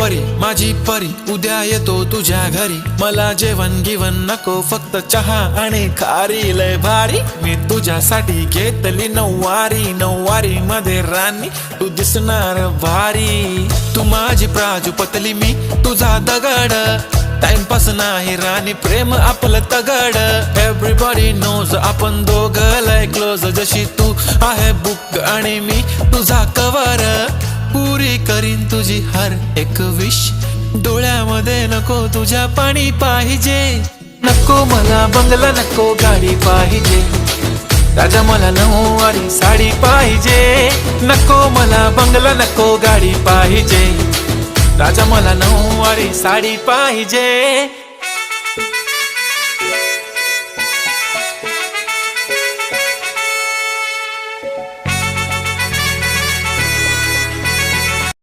परी माझी परी उद्या येतो तुझ्या घरी, मला जेवण गिवण नको फक्त चहा आणि खारी, लय भारी मी तुझ्यासाठी घेतली नऊवारी, नऊवारी मध्ये राणी तू दिसणार भारी, तू माझी प्राजूपतली मी तुझा दगड, टाइमपास नाही राणी प्रेम आपलं तगड, एव्हरीबॉडी नोज आपण दोघं लय क्लोज, जशी तू आहे बुक आणि मी तुझा कवर, पुरी करीन तुझी हर एक विश, डोळ्यामध्ये नको तुझ्या पाणी पाहिजे, नको मला बंगला नको गाडी पाहिजे, राजा मला नऊवारी साडी पाहिजे, नको मला बंगला नको गाडी पाहिजे, राजा मला नऊवारी साडी पाहिजे।